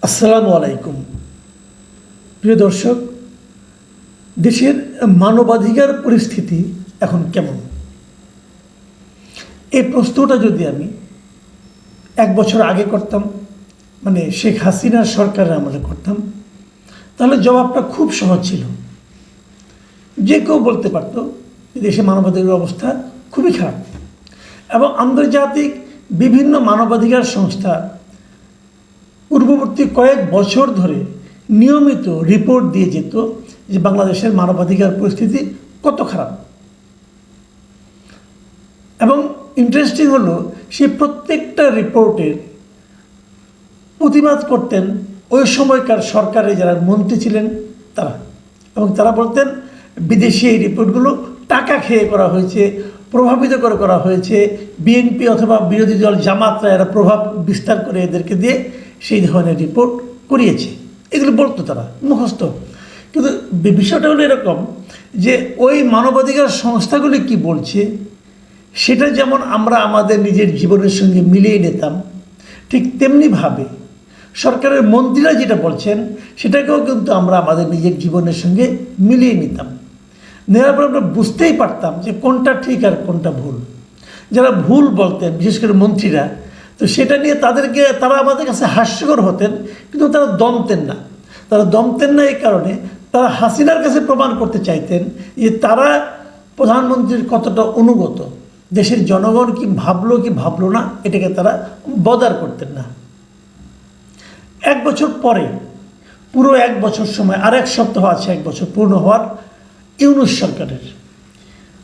আসসালামু আলাইকুম। প্রিয় দর্শক, দেশের মানবাধিকার পরিস্থিতি এখন কেমন? এই প্রশ্নটা যদি আমি 1 বছর আগে করতাম, মানে শেখ হাসিনার সরকারের আমলে করতাম, তাহলে জবাবটা খুব সহজ ছিল। যে কেউ বলতে পারতো যে দেশে মানবাধিকার অবস্থা খুবই খারাপ, এবং আন্তর্জাতিক বিভিন্ন মানবাধিকার সংস্থা পূর্ববর্তী কয়েক বছর ধরে নিয়মিত রিপোর্ট দিয়ে যেত যে বাংলাদেশের মানবাধিকার পরিস্থিতি কত খারাপ। এবং ইন্টারেস্টিং হলো, সেই প্রত্যেকটা রিপোর্টের প্রতিবাদ করতেন ওই সময়কার সরকারে যারা মন্ত্রী ছিলেন তারা, এবং তারা বলতেন বিদেশি এই রিপোর্টগুলো টাকা খেয়ে করা হয়েছে, প্রভাবিত করে করা হয়েছে, বিএনপি অথবা বিরোধী দল জামাতরা এরা প্রভাব বিস্তার করে এদেরকে দিয়ে সেই ধরনের রিপোর্ট করিয়েছে, এগুলো বলতো তারা মুখস্থ। কিন্তু বিষয়টা হলো এরকম যে ওই মানবাধিকার সংস্থাগুলি কি বলছে সেটা যেমন আমরা আমাদের নিজের জীবনের সঙ্গে মিলিয়ে নিতাম, ঠিক তেমনিভাবে সরকারের মন্ত্রীরা যেটা বলছেন সেটাকেও কিন্তু আমরা আমাদের নিজের জীবনের সঙ্গে মিলিয়ে নিতাম। নেওয়ার পর আমরা বুঝতেই পারতাম যে কোনটা ঠিক আর কোনটা ভুল। যারা ভুল বলতেন, বিশেষ করে মন্ত্রীরা, তো সেটা নিয়ে তারা আমাদের কাছে হাস্যকর হতেন, কিন্তু তারা দমতেন না। এই কারণে তারা হাসিনার কাছে প্রমাণ করতে চাইতেন যে তারা প্রধানমন্ত্রীর কতটা অনুগত, দেশের জনগণ কি ভাবলো না এটাকে তারা বদার করতেন না। 1 বছর পরে, পুরো 1 বছর সময়, আর 1 সপ্তাহ আছে 1 বছর পূর্ণ হওয়ার ইউনূস সরকারের।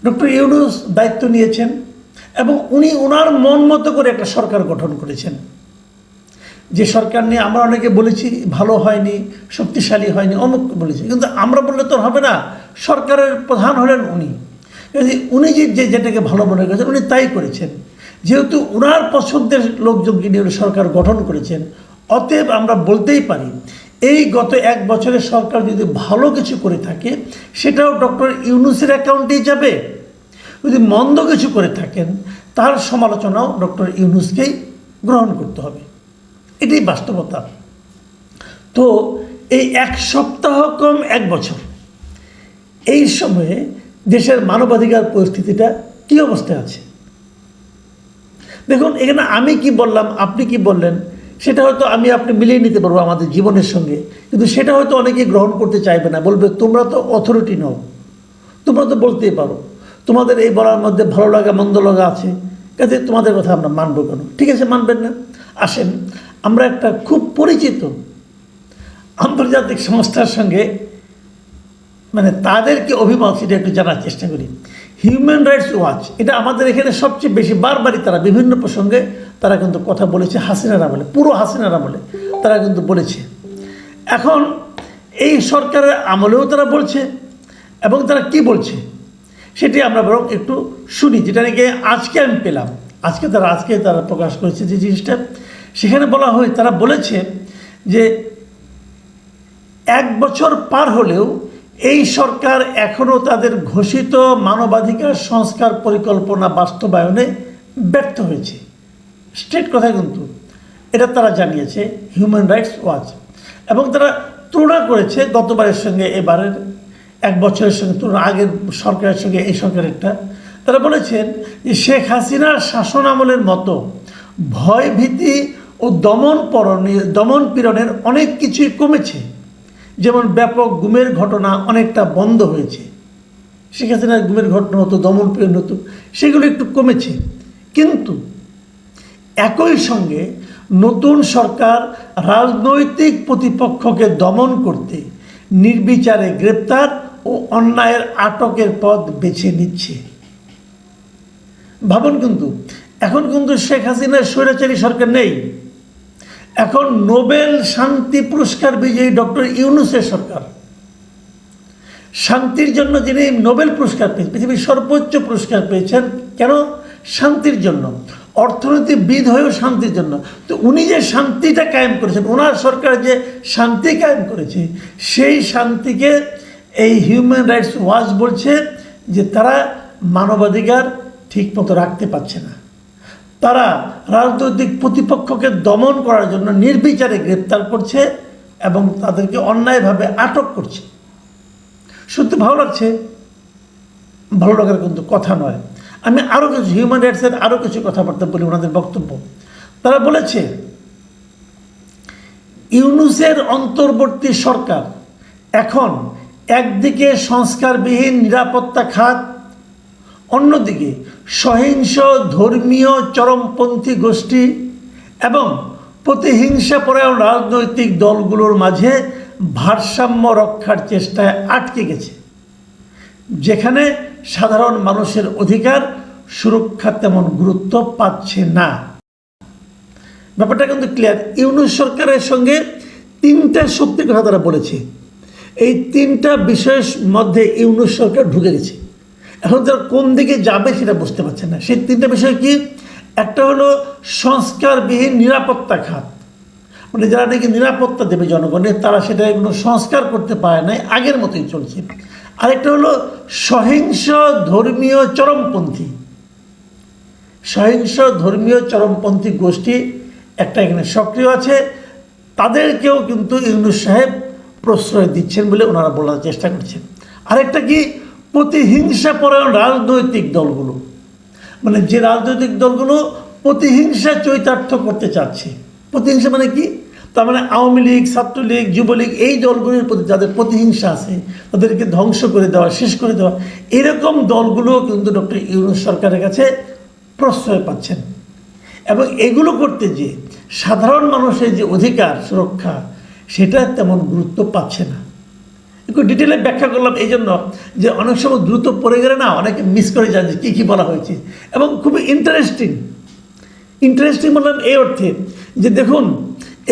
ডক্টর ইউনূস দায়িত্ব নিয়েছেন এবং উনি ওনার মন মতো করে একটা সরকার গঠন করেছেন। যে সরকার নিয়ে আমরা অনেকে বলেছি ভালো হয়নি, শক্তিশালী হয়নি, অমুক বলেছি, কিন্তু আমরা বললে তো হবে না। সরকারের প্রধান হলেন উনি যেটাকে ভালো মনে করেছেন উনি তাই করেছেন। যেহেতু ওনার পছন্দের লোকজনকে নিয়ে সরকার গঠন করেছেন, অতএব আমরা বলতেই পারি এই গত 1 বছরের সরকার যদি ভালো কিছু করে থাকে সেটাও ডক্টর ইউনূসের অ্যাকাউন্টেই যাবে। যদি মন্দ কিছু করে থাকেন তার সমালোচনাও ডক্টর ইউনূসকেই গ্রহণ করতে হবে, এটাই বাস্তবতা। তো এই 1 সপ্তাহ কম 1 বছর, এই সময়ে দেশের মানবাধিকার পরিস্থিতিটা কী অবস্থায় আছে দেখুন। এখানে আমি কি বললাম, আপনি কি বললেন, সেটা হয়তো আপনি মিলিয়ে নিতে পারবো আমাদের জীবনের সঙ্গে, কিন্তু সেটা হয়তো অনেকেই গ্রহণ করতে চাইবে না। বলবে তোমরা তো অথরিটি নও, তোমরা তো বলতেই পারো, তোমাদের এই বলার মধ্যে ভালো লাগা মন্দ লাগা আছে, কাজে তোমাদের কথা আমরা মানবো কেন? ঠিক আছে, মানবেন না। আসেন আমরা একটা খুব পরিচিত আন্তর্জাতিক সংস্থার সঙ্গে, মানে তাদের কি অভিমত সেটা একটু জানার চেষ্টা করি। হিউম্যান রাইটস ওয়াচ, এটা আমাদের এখানে সবচেয়ে বেশি বারবারই তারা বিভিন্ন প্রসঙ্গে তারা কিন্তু কথা বলেছে। হাসিনার আমলে, পুরো হাসিনার আমলে তারা কিন্তু বলেছে। এখন এই সরকারের আমলেও তারা বলছে, এবং তারা কি বলছে সেটি আমরা বরং একটু শুনি, যেটা নাকি আজকে আমি পেলাম। আজকে তারা প্রকাশ করেছে যে জিনিসটা, সেখানে বলা হয়, তারা বলেছে যে 1 বছর পার হলেও এই সরকার এখনও তাদের ঘোষিত মানবাধিকার সংস্কার পরিকল্পনা বাস্তবায়নে ব্যর্থ হয়েছে। স্ট্রেট কথা কিন্তু এটা তারা জানিয়েছে হিউম্যান রাইটস ওয়াচ। এবং তারা তুলনা করেছে গতবারের সঙ্গে এবারের 1 বছরের সঙ্গে, তুলনা আগের সরকারের সঙ্গে এই সরকারেরটা। তারা বলেছেন যে শেখ হাসিনার শাসন আমলের মতো ভয় ভীতি ও দমন পীড়নের অনেক কিছুই কমেছে। যেমন ব্যাপক গুমের ঘটনা অনেকটা বন্ধ হয়েছে। শেখ হাসিনার গুমের ঘটনা হতো, দমন পীড়ন হতো, সেগুলো একটু কমেছে। কিন্তু একই সঙ্গে নতুন সরকার রাজনৈতিক প্রতিপক্ষকে দমন করতে নির্বিচারে গ্রেপ্তার ও অন্যায়ের আটকের পথ বেছে নিচ্ছে। ভাবুন, কিন্তু এখন কিন্তু শেখ হাসিনার স্বৈরাচারী সরকার নেই, এখন নোবেল শান্তি পুরস্কার বিজয়ী ডক্টর ইউনূসের সরকার। শান্তির জন্য যিনি নোবেল পুরস্কার পেয়েছেন, পৃথিবীর সর্বোচ্চ পুরস্কার পেয়েছেন, কেন? শান্তির জন্য। অর্থনীতিবিদ হয়েও শান্তির জন্য। তো উনি যে শান্তিটা কায়েম করেছেন, ওনার সরকার যে শান্তি কায়েম করেছে, সেই শান্তিকে এই হিউম্যান রাইটস ওয়াচ বলছে যে তারা মানবাধিকার ঠিক মতো রাখতে পারছে না। তারা রাজনৈতিক প্রতিপক্ষকে দমন করার জন্য নির্বিচারে গ্রেপ্তার করছে এবং তাদেরকে অন্যায়ভাবে আটক করছে। সত্যি ভালো লাগছে, ভালো লাগার কিন্তু কথা নয়। আমি আরও কিছু হিউম্যান রাইটসের আরও কিছু কথাবার্তা বলি, ওনাদের বক্তব্য। তারা বলেছে ইউনূসের অন্তর্বর্তী সরকার এখন একদিকে সংস্কারবিহীন নিরাপত্তা খাত, অন্যদিকে সহিংস ধর্মীয় চরমপন্থী গোষ্ঠী এবং প্রতিহিংসাপরায়ণ রাজনৈতিক দলগুলোর মাঝে ভারসাম্য রক্ষার চেষ্টায় আটকে গেছে, যেখানে সাধারণ মানুষের অধিকার সুরক্ষা তেমন গুরুত্ব পাচ্ছে না। ব্যাপারটা কিন্তু ক্লিয়ার। ইউনূস সরকারের সঙ্গে তিনটা সত্যি কথা তারা বলেছে। এই তিনটা বিষয়ের মধ্যে ইউনূস সরকার ঢুকে গেছে। এখন তারা কোন দিকে যাবে সেটা বুঝতে পারছে না। সেই তিনটা বিষয় কি? একটা হলো সংস্কারবিহীন নিরাপত্তা খাত, মানে যারা নাকি নিরাপত্তা দেবে জনগণের, তারা সেটা কোনো সংস্কার করতে পারে নাই, আগের মতোই চলছে। আরেকটা হলো সহিংস ধর্মীয় চরমপন্থী গোষ্ঠী একটা এখানে সক্রিয় আছে, তাদেরকেও কিন্তু ইউনূস সাহেব প্রশ্রয় দিচ্ছেন বলে ওনারা বলার চেষ্টা করছেন। আরেকটা কি? প্রতিহিংসাপরায়ণ রাজনৈতিক দলগুলো, মানে যে রাজনৈতিক দলগুলো প্রতিহিংসা চরিতার্থ করতে চাচ্ছে। প্রতিহিংসা মানে কি? তার মানে আওয়ামী লীগ, ছাত্রলীগ, যুবলীগ, এই দলগুলির প্রতি যাদের প্রতিহিংসা আছে তাদেরকে ধ্বংস করে দেওয়া, শেষ করে দেওয়া, এরকম দলগুলোও কিন্তু ডক্টর ইউনূস সরকারের কাছে প্রশ্রয় পাচ্ছেন। এবং এগুলো করতে যে সাধারণ মানুষের যে অধিকার সুরক্ষা, সেটা তেমন গুরুত্ব পাচ্ছে না। একটু ডিটেলে ব্যাখ্যা করলাম এই জন্য যে অনেক সময় দ্রুত পড়ে গেলে না অনেকে মিস করে যান যে কী কী বলা হয়েছে। এবং খুবই ইন্টারেস্টিং বললাম এই অর্থে যে দেখুন,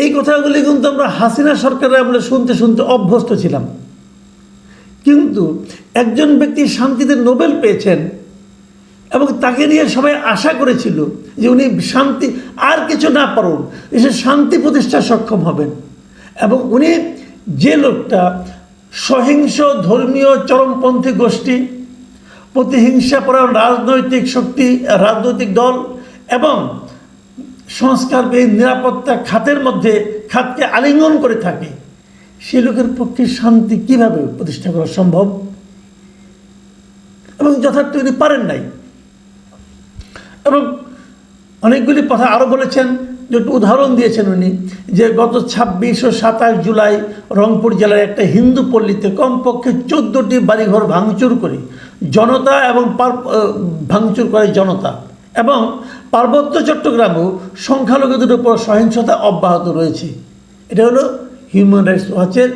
এই কথাগুলি কিন্তু আমরা হাসিনা সরকারের আমলে শুনতে শুনতে অভ্যস্ত ছিলাম, কিন্তু একজন ব্যক্তি শান্তিতে নোবেল পেয়েছেন এবং তাকে নিয়ে সবাই আশা করেছিল যে উনি শান্তি, আর কিছু না পারুন, এসে শান্তি প্রতিষ্ঠায় সক্ষম হবেন। এবং উনি যে লোকটা সহিংস ধর্মীয় চরমপন্থী গোষ্ঠী, প্রতিহিংসাপরায়ণ রাজনৈতিক দল এবং সংস্কারবিহীন নিরাপত্তা খাতকে আলিঙ্গন করে থাকে, সে লোকের পক্ষে শান্তি কিভাবে প্রতিষ্ঠা করা সম্ভব? এবং যথার্থ উনি পারেন নাই। এবং অনেকগুলি কথা আরও বলেছেন, যে একটু উদাহরণ দিয়েছেন উনি, যে গত 26 ও 27 জুলাই রংপুর জেলার একটা হিন্দু পল্লীতে কমপক্ষে 14টি বাড়িঘর ভাঙচুর করে জনতা এবং পার্বত্য চট্টগ্রামেও সংখ্যালঘুদের উপর সহিংসতা অব্যাহত রয়েছে। এটা হলো হিউম্যান রাইটস ওয়াচের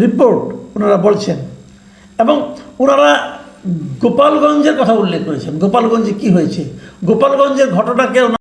রিপোর্ট, ওনারা বলছেন। এবং ওনারা গোপালগঞ্জের কথা উল্লেখ করেছেন। গোপালগঞ্জে কি হয়েছে, গোপালগঞ্জের ঘটনাকে